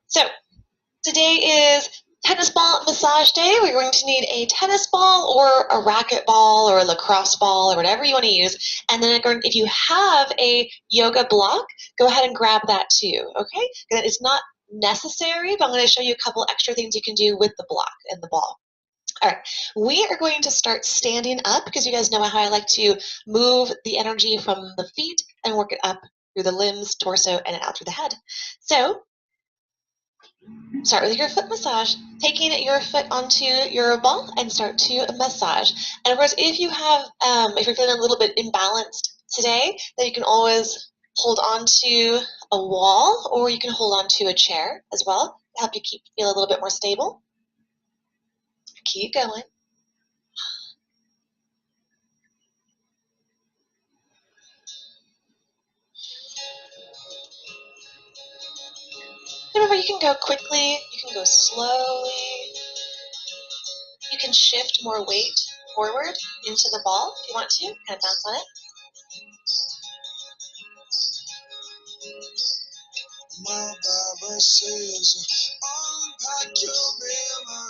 So today is tennis ball massage day. We're going to need a tennis ball or a racket ball or a lacrosse ball or whatever you want to use. And then if you have a yoga block, go ahead and grab that too, okay? It's not necessary, but I'm going to show you a couple extra things you can do with the block and the ball. All right, we are going to start standing up because you guys know how I like to move the energy from the feet and work it up through the limbs, torso, and out through the head. So start with your foot massage, taking your foot onto your ball and start to massage. And of course, if you have, if you're feeling a little bit imbalanced today, then you can always hold on to a wall or you can hold on to a chair as well to help you feel a little bit more stable. Keep going. Remember, you can go quickly, you can go slowly. You can shift more weight forward into the ball if you want to, kind of bounce on it. My Bible says, unpack your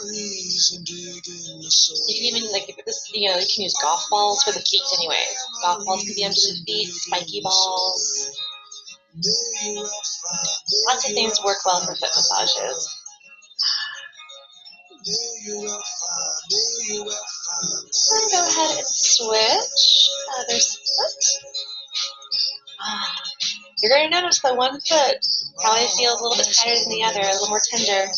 memories and dig in the soul. You can even, like, if this, you can use golf balls for the feet anyway. Golf balls can be under the feet, spiky balls. Lots of things work well for foot massages. And go ahead and switch other foot. You're going to notice that one foot probably feels a little bit tighter than the other, a little more tender.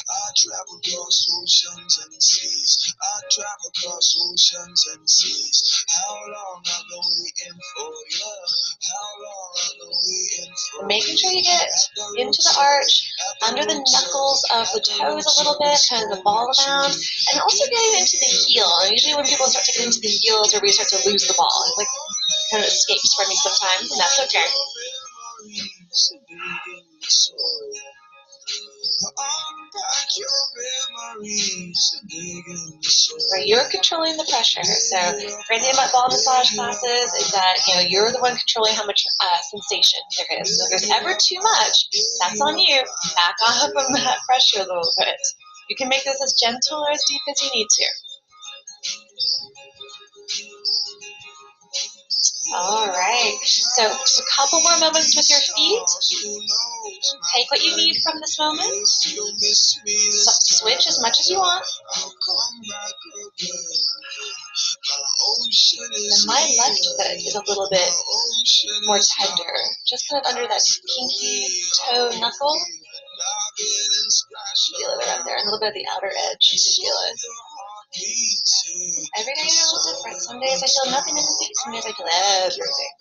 I travel across oceans and seas. I travel across oceans and seas. How long I've been waiting for you? How long I've been waiting for you? Making sure you get into the arch, under the knuckles of the toes a little bit, kind of the ball around, and also getting into the heel. And usually when people start to get into the heels, or we start to lose the ball, it like kind of escapes from me sometimes, and that's okay. Right, you're controlling the pressure. So great thing about ball massage classes is that you're the one controlling how much sensation there is. So if there's ever too much, that's on you. Back off from that pressure a little bit. You can make this as gentle or as deep as you need to. All right, so just a couple more moments with your feet. Take what you need from this moment. Switch as much as you want. And my left foot is a little bit more tender, just kind of under that pinky toe knuckle. Feel it around there, and a little bit of the outer edge. You can feel it. Every day is a little different. Some days I feel nothing in the feet, some days I feel everything.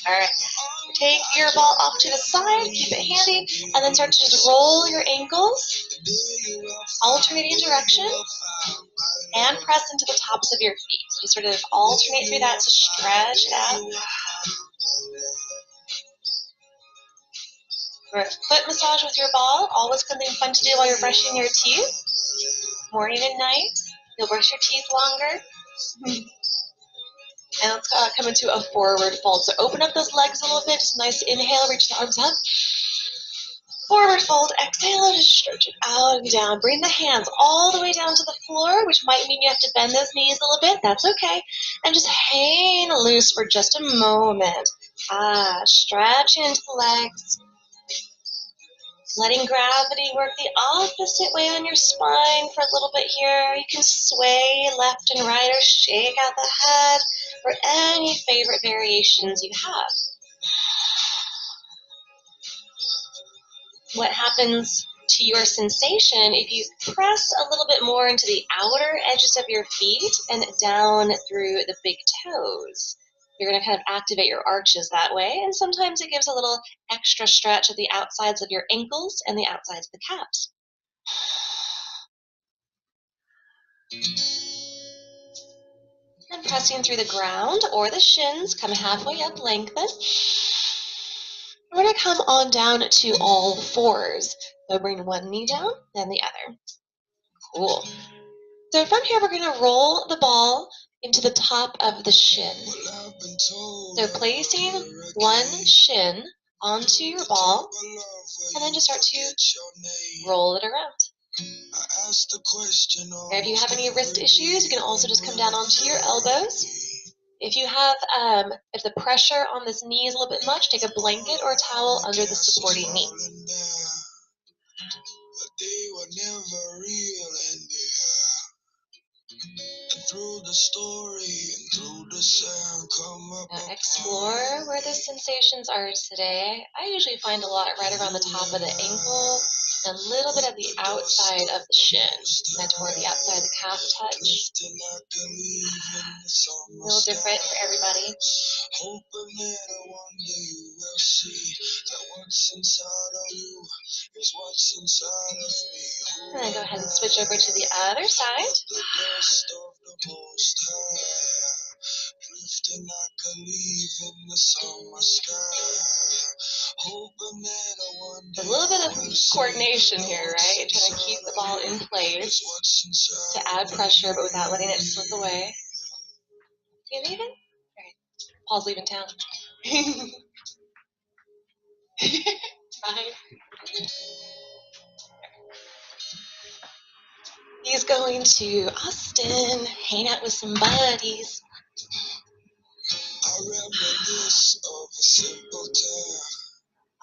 Alright, take your ball off to the side, keep it handy, and then start to just roll your ankles, alternating direction, and press into the tops of your feet. Just sort of alternate through that to stretch it out. For a foot massage with your ball, always something fun to do while you're brushing your teeth. Morning and night, you'll brush your teeth longer. And let's come into a forward fold. So open up those legs a little bit. Just a nice inhale, reach the arms up. Forward fold, exhale, just stretch it out and down. Bring the hands all the way down to the floor, which might mean you have to bend those knees a little bit. That's okay. And just hang loose for just a moment. Stretch into the legs. Letting gravity work the opposite way on your spine for a little bit here. You can sway left and right or shake out the head for any favorite variations you have. What happens to your sensation if you press a little bit more into the outer edges of your feet and down through the big toes? You're going to kind of activate your arches that way, and sometimes it gives a little extra stretch at the outsides of your ankles and the outsides of the calves. And pressing through the ground or the shins, come halfway up, lengthen. We're going to come on down to all fours. So bring one knee down, then the other. Cool. So from here, we're going to roll the ball into the top of the shin. So placing one shin onto your ball, and then just start to roll it around. And if you have any wrist issues, you can also just come down onto your elbows. If you have, if the pressure on this knee is a little bit much, take a blanket or a towel under the supporting knee. Now explore where the sensations are today. I usually find a lot right around the top of the ankle, and a little bit of the outside of the shin, and toward the outside of the calf touch. A little different for everybody. And then go ahead and switch over to the other side. A little bit of coordination here, right? Trying to keep the ball in place to add pressure, but without letting it slip away. You leaving? All right. Paul's leaving town. Bye. He's going to Austin, hang out with some buddies.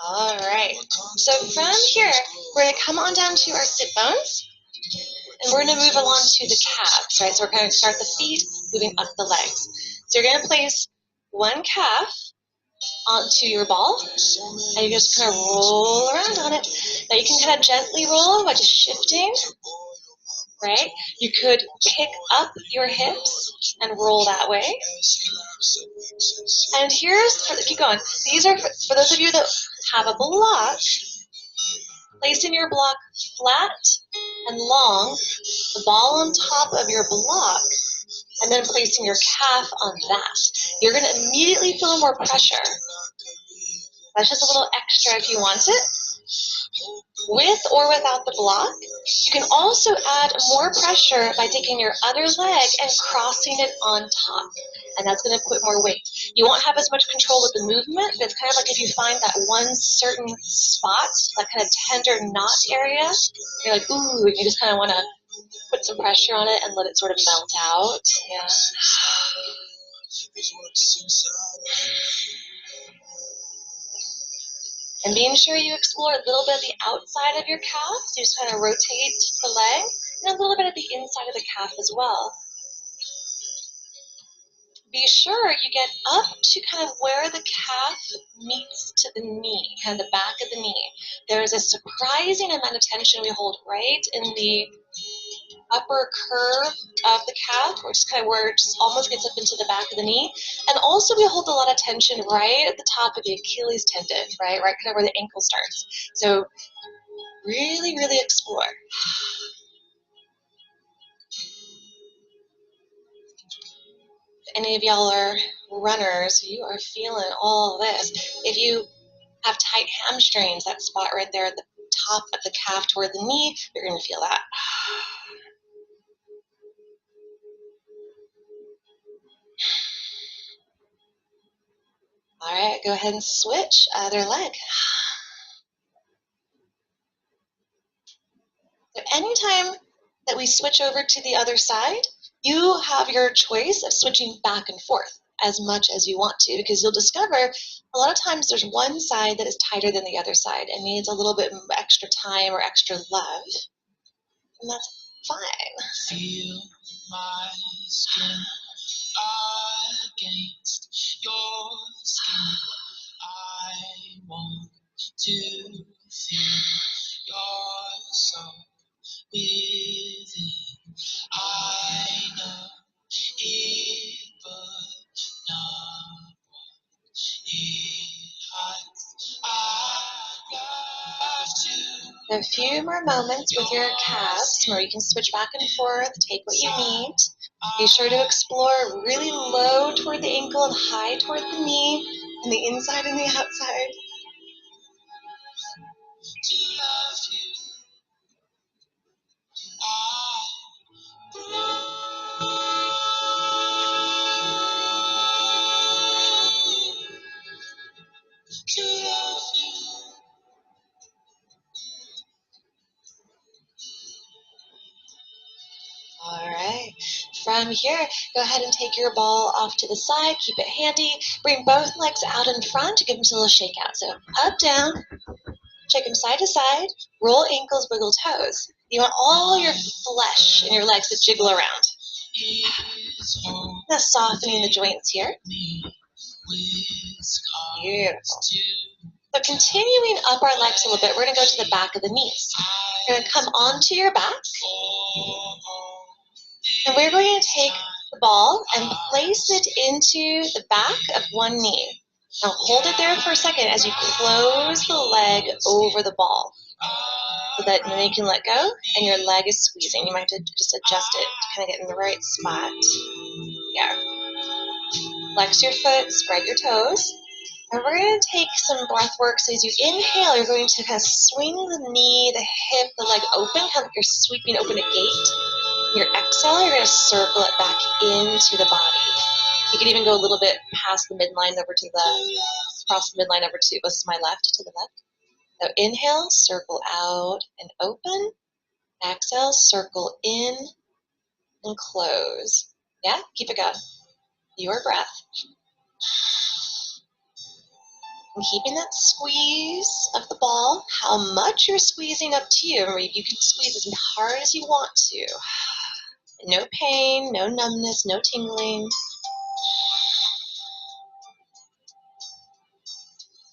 All right. So from here, we're going to come on down to our sit bones, and we're going to move along to the calves, right? So we're going to start the feet, moving up the legs. So you're going to place one calf onto your ball, and you just kind of roll around on it. Now you can kind of gently roll by just shifting, right? You could pick up your hips and roll that way. And here's, keep going. These are for those of you that have a block, placing your block flat and long, the ball on top of your block, and then placing your calf on that. You're going to immediately feel more pressure. That's just a little extra if you want it. With or without the block, you can also add more pressure by taking your other leg and crossing it on top. And that's going to put more weight. You won't have as much control with the movement, but it's kind of like if you find that one certain spot, that kind of tender knot area, you're like, ooh, you just kind of want to put some pressure on it and let it sort of melt out. Yeah. And being sure you explore a little bit of the outside of your calf, so you just kind of rotate the leg, and a little bit of the inside of the calf as well. Be sure you get up to kind of where the calf meets to the knee, kind of the back of the knee. There's a surprising amount of tension we hold right in the upper curve of the calf, or just kind of where it just almost gets up into the back of the knee. And also we hold a lot of tension right at the top of the Achilles tendon, right kind of where the ankle starts. So really, really explore. If any of y'all are runners, you are feeling all this. If you have tight hamstrings, that spot right there at the top of the calf toward the knee, you're going to feel that. All right, go ahead and switch other leg. So anytime that we switch over to the other side, you have your choice of switching back and forth as much as you want to, because you'll discover a lot of times there's one side that is tighter than the other side and needs a little bit extra time or extra love, and that's fine. Feel my skin against your skin. I want to feel your soul within. I know it, but not it hides. I love to. A few more moments with your calves where you can switch back and forth, take what you need. Be sure to explore really low toward the ankle and high toward the knee, and the inside and the outside. from here, go ahead and take your ball off to the side, keep it handy, bring both legs out in front, give them a little shake out. So up, down, shake them side to side, roll ankles, wiggle toes. You want all your flesh in your legs to jiggle around. Now softening the joints here. Beautiful. So continuing up our legs a little bit, we're going to go to the back of the knees. You're going to come onto your back. And we're going to take the ball and place it into the back of one knee. Now hold it there for a second as you close the leg over the ball. So that then you can let go and your leg is squeezing. You might have to just adjust it to kind of get in the right spot. Yeah. Flex your foot, spread your toes. And we're going to take some breath work. So as you inhale, you're going to kind of swing the knee, the hip, the leg open, kind of like you're sweeping open a gate. Your exhale, you're going to circle it back into the body. You can even go a little bit past the midline over to the, across the midline over to, this is my left, to the left. So inhale, circle out and open. Exhale, circle in and close. Yeah, keep it going. Your breath. And keeping that squeeze of the ball, how much you're squeezing up to you. You can squeeze as hard as you want to. No pain, no numbness, no tingling.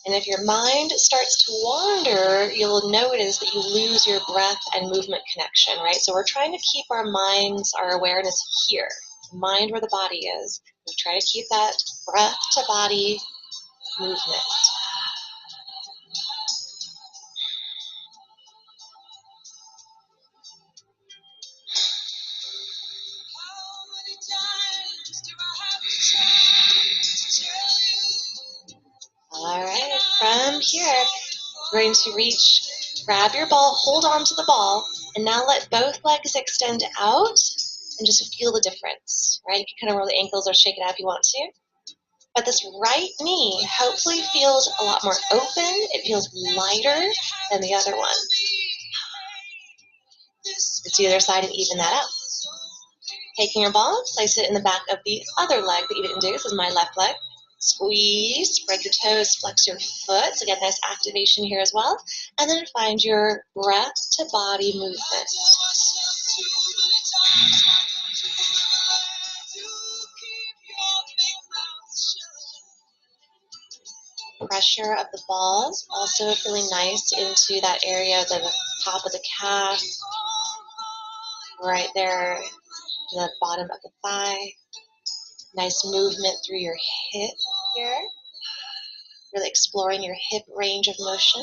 And if your mind starts to wander, you'll notice that you lose your breath and movement connection, right? So we're trying to keep our minds, our awareness here. Mind where the body is. We try to keep that breath to body movement. All right, from here, we're going to reach, grab your ball, hold on to the ball, and now let both legs extend out and just feel the difference, right? You can kind of roll the ankles or shake it out if you want to. But this right knee hopefully feels a lot more open. It feels lighter than the other one. Let's do the other side and even that out. Taking your ball, place it in the back of the other leg that you didn't do. This is my left leg. Squeeze, spread your toes, flex your foot. So get nice activation here as well. And then find your breath to body movement. Pressure of the balls, also feeling nice into that area of the top of the calf, right there, the bottom of the thigh. Nice movement through your hip here, really exploring your hip range of motion.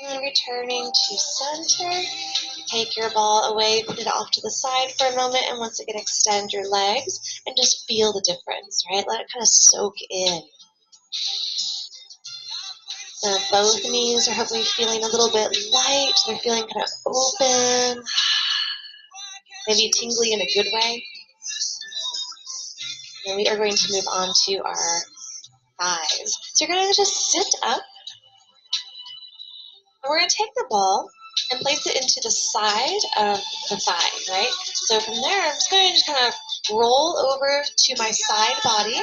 And returning to center, take your ball away, put it off to the side for a moment, and once again extend your legs and just feel the difference, right? Let it kind of soak in. So both knees are hopefully feeling a little bit light. They're feeling kind of open, maybe tingly in a good way. And we are going to move on to our thighs. So you're going to just sit up. And we're going to take the ball and place it into the side of the thigh, right? So from there, I'm just going to kind of roll over to my side body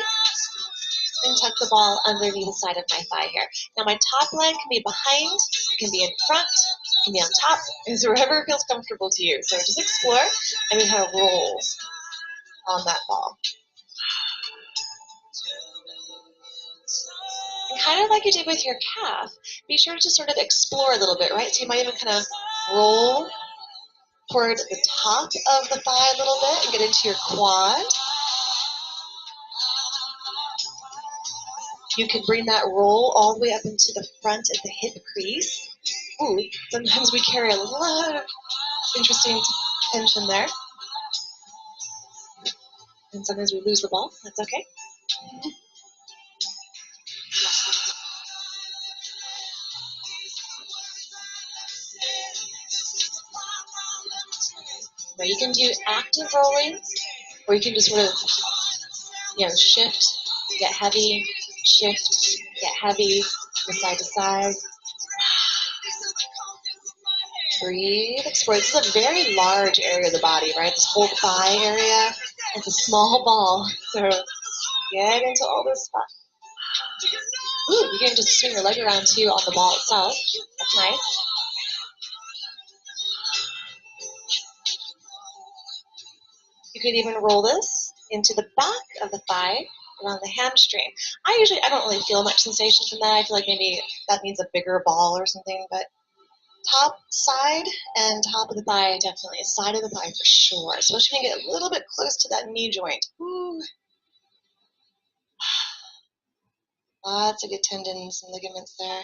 and tuck the ball underneath the side of my thigh here. Now my top leg can be behind, it can be in front, it can be on top, it's wherever feels comfortable to you. So just explore and we kind of roll on that ball. And kind of like you did with your calf, be sure to sort of explore a little bit, right? So you might even kind of roll toward the top of the thigh a little bit and get into your quad. You can bring that roll all the way up into the front of the hip crease. Ooh, sometimes we carry a lot of interesting tension there. And sometimes we lose the ball. That's okay. Now you can do active rolling, or you can just sort of, shift, get heavy, shift, get heavy, from side to side. Breathe, explore. This is a very large area of the body, right? This whole thigh area. It's a small ball, so get into all this spots. Ooh, you can just swing your leg around too on the ball itself. That's nice. You could even roll this into the back of the thigh around the hamstring. I don't really feel much sensation from that. I feel like maybe that needs a bigger ball or something, but top, side, and top of the thigh, definitely. Side of the thigh for sure, especially when you get a little bit close to that knee joint. Ooh. Lots of good tendons and ligaments there.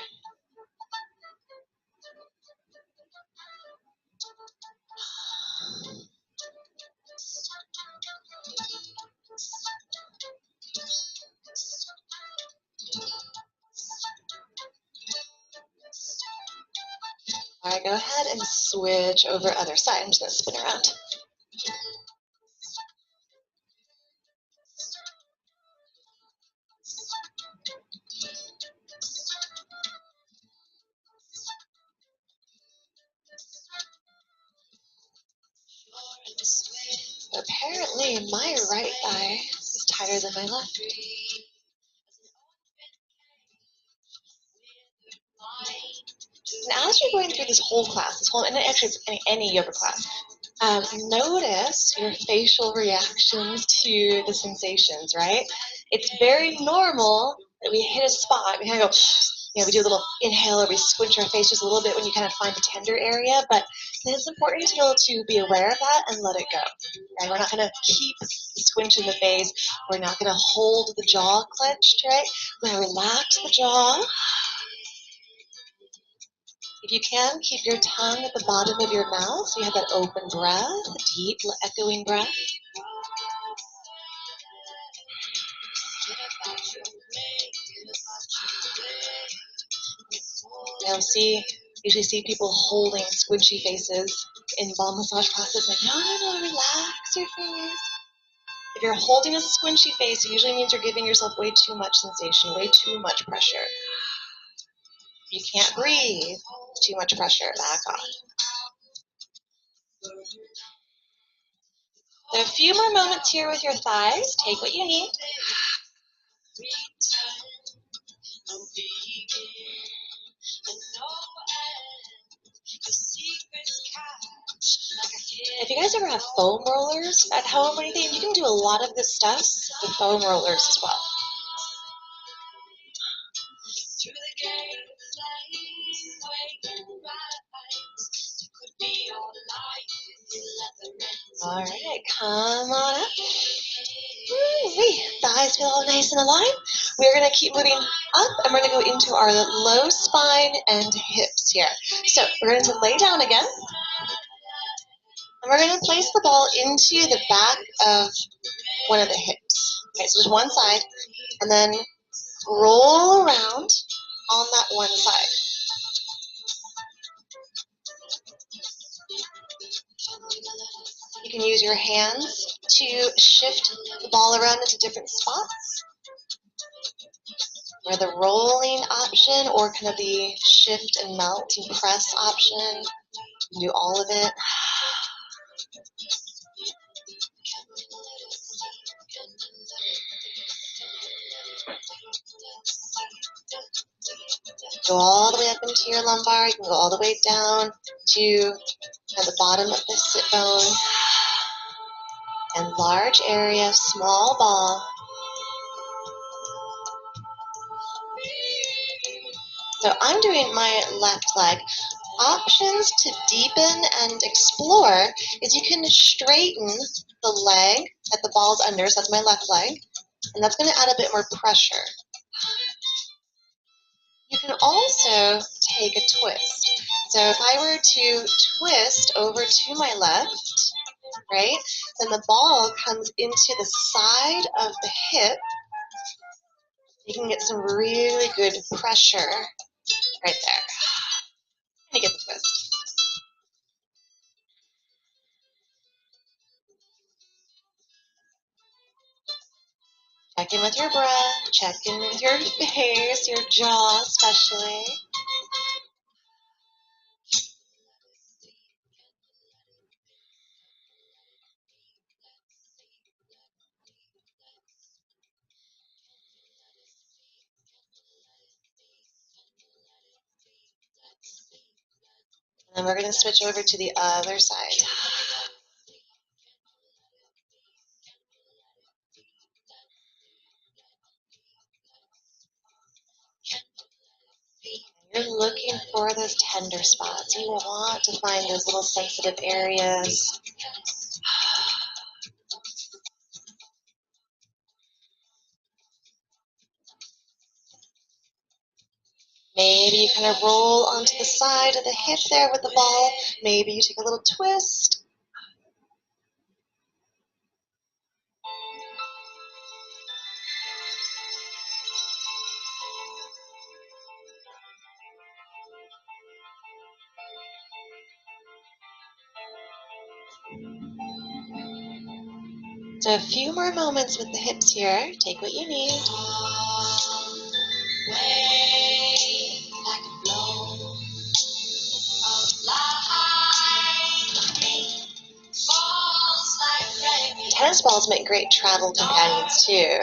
All right, go ahead and switch over other side. I'm just going to spin around. Apparently, my right thigh is tighter than my left. And as you're going through this whole class, and actually any yoga class, notice your facial reactions to the sensations, right? It's very normal that we hit a spot, we kind of go, we do a little inhale or we squinch our face just a little bit when you kind of find a tender area, but it's important to be able to be aware of that and let it go. Okay? We're not going to keep the squinch in the face. We're not going to hold the jaw clenched, right? We're going to relax the jaw. If you can, keep your tongue at the bottom of your mouth so you have that open breath, a deep, echoing breath. Usually see people holding squinchy faces in ball massage classes. Like, no, relax your face. If you're holding a squinchy face, it usually means you're giving yourself way too much sensation, way too much pressure. You can't breathe. Too much pressure. Back off. There are a few more moments here with your thighs. Take what you need. If you guys ever have foam rollers at home or anything, you can do a lot of this stuff with foam rollers as well. All right, come on up. Thighs feel all nice and aligned. We're going to keep moving up, and we're going to go into our low spine and hips here. So we're going to lay down again, and we're going to place the ball into the back of one of the hips. Okay, so there's one side, and then roll around on that one side. You can use your hands to shift the ball around into different spots, where the rolling option or kind of the shift and melt and press option. You can do all of it. Go all the way up into your lumbar. You can go all the way down to the bottom of the sit bone. And large area, small ball. So I'm doing my left leg. Options to deepen and explore is you can straighten the leg at the ball's under, so that's my left leg, and that's going to add a bit more pressure. You can also take a twist. So if I were to twist over to my left, right, then the ball comes into the side of the hip. You can get some really good pressure right there. Let me get the twist. Check in with your breath, check in with your face, your jaw especially. And then we're going to switch over to the other side. You're looking for those tender spots. You want to find those little sensitive areas. Maybe you kind of roll onto the side of the hip there with the ball. Maybe you take a little twist. So a few more moments with the hips here. Take what you need. Tennis balls make great travel companions too.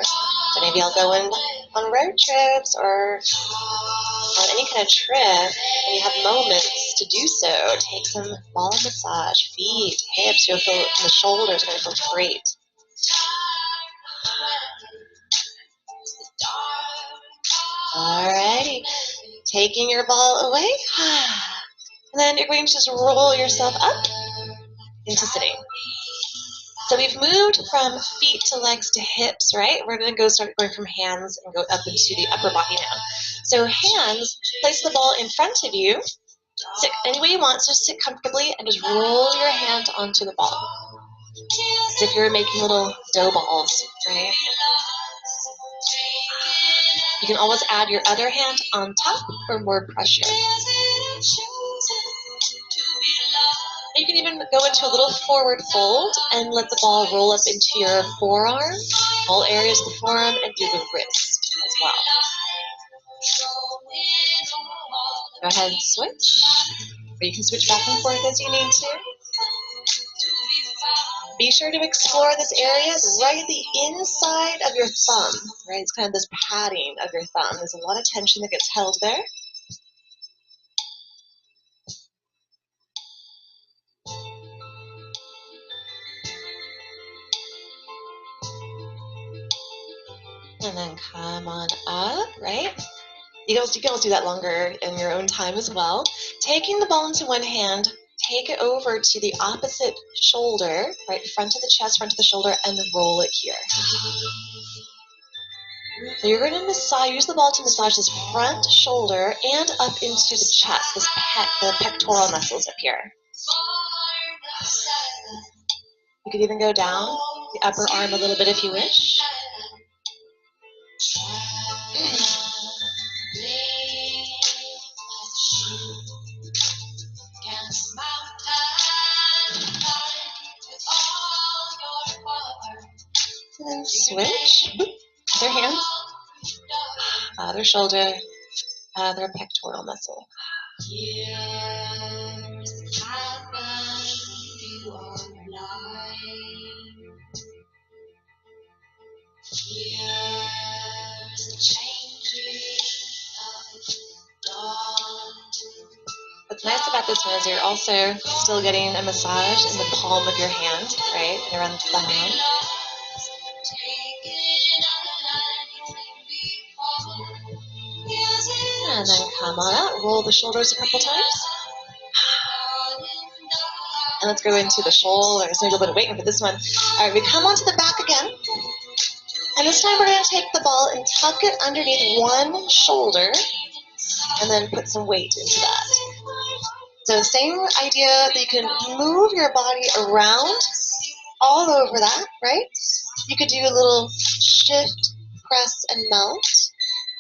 So maybe I'll go on road trips or on any kind of trip, and you have moments to do so. Take some ball massage, feet, hips. You'll feel the shoulders are going to feel great. Alrighty, taking your ball away, and then you're going to just roll yourself up into sitting. So we've moved from feet to legs to hips, right? We're going to start going from hands and go up into the upper body now. So hands, place the ball in front of you. Sit any way you want, so just sit comfortably and just roll your hand onto the ball. As if you're making little dough balls, right? You can always add your other hand on top for more pressure. You can even go into a little forward fold and let the ball roll up into your forearm, all areas of the forearm, and through the wrist as well. Go ahead and switch, or you can switch back and forth as you need to. Be sure to explore this area right at the inside of your thumb, right? It's kind of this padding of your thumb. There's a lot of tension that gets held there. And then come on up, right? You can also do that longer in your own time as well. Taking the ball into one hand, take it over to the opposite shoulder, right? Front of the chest, front of the shoulder, and roll it here. So you're going to use the ball to massage this front shoulder and up into the chest, the pectoral muscles up here. You could even go down the upper arm a little bit if you wish. And then switch. Other hand, other shoulder, other pectoral muscle. What's nice about this one is you're also still getting a massage in the palm of your hand, right? And around the thumb. And then come on out, roll the shoulders a couple times. And let's go into the shoulders. Need a little bit of weight for this one. All right, we come onto the back again. And this time we're going to take the ball and tuck it underneath one shoulder and then put some weight into that. So same idea that you can move your body around all over that, right? You could do a little shift, press, and melt.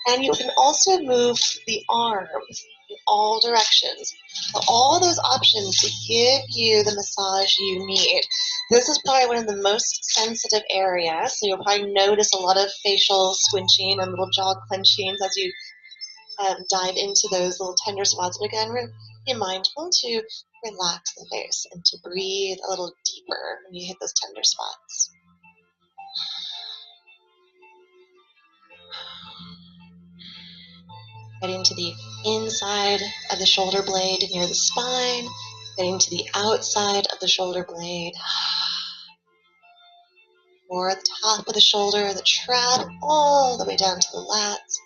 And you can also move the arms in all directions. So all those options to give you the massage you need. This is probably one of the most sensitive areas, so you'll probably notice a lot of facial squinching and little jaw clenchings as you dive into those little tender spots. But again, be mindful to relax the face and to breathe a little deeper when you hit those tender spots. Getting to the inside of the shoulder blade near the spine, getting to the outside of the shoulder blade, or at the top of the shoulder, the trap, all the way down to the lats.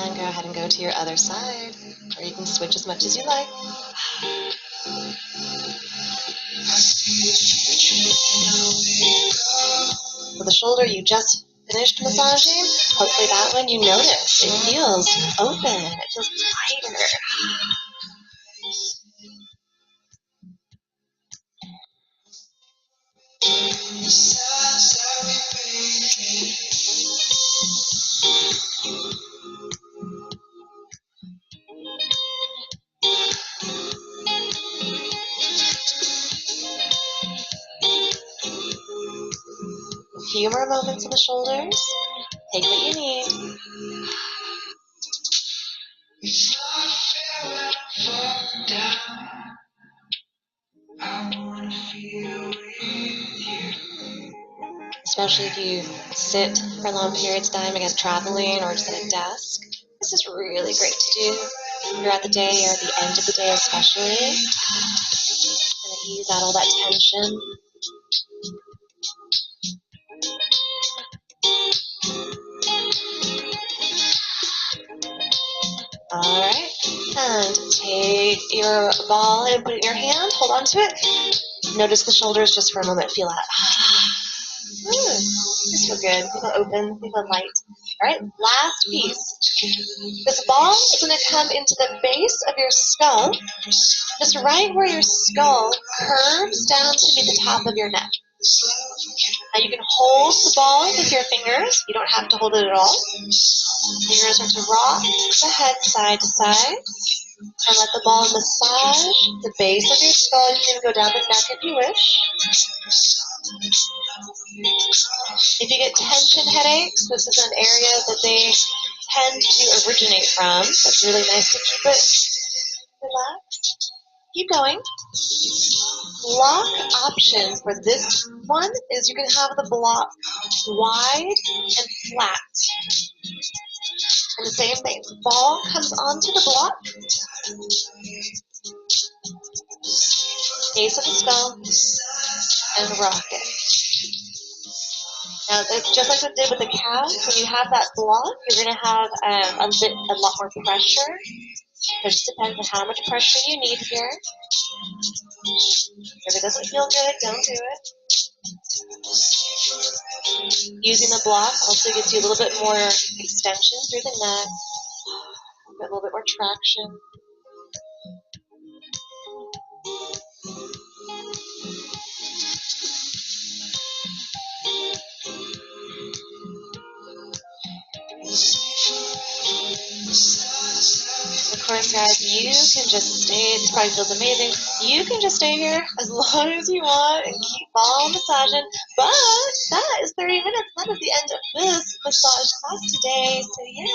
And go ahead and go to your other side, or you can switch as much as you like. So the shoulder you just finished massaging, hopefully that one you notice. It feels open, it feels lighter. A few more moments on the shoulders. Take what you need. Especially if you sit for long periods of time, again, traveling or just at a desk. This is really great to do throughout the day or at the end of the day especially. Kind of ease out all that tension. Alright, and take your ball and put it in your hand, hold on to it. Notice the shoulders just for a moment, feel that. These feel good, they feel open, they feel light. Alright, last piece. This ball is going to come into the base of your skull, just right where your skull curves down to meet the top of your neck. Now you can hold the ball with your fingers. You don't have to hold it at all. You're going to start to rock the head side to side and let the ball massage the base of your skull. You can go down the neck if you wish. If you get tension headaches, this is an area that they tend to originate from. So it's really nice to keep it relaxed. Keep going. Block options for this one is you can have the block wide and flat. And the same thing, the ball comes onto the block, base of the skull, and rock it. Now, it's just like we did with the calves, when you have that block, you're going to have a lot more pressure. It just depends on how much pressure you need here. If it doesn't feel good, don't do it. Using the block also gives you a little bit more extension through the neck, a little bit more traction. Of course, guys, you can just stay. This probably feels amazing. You can just stay here as long as you want and keep ball massaging. But that is 30 minutes. That is the end of this massage class today. So yay!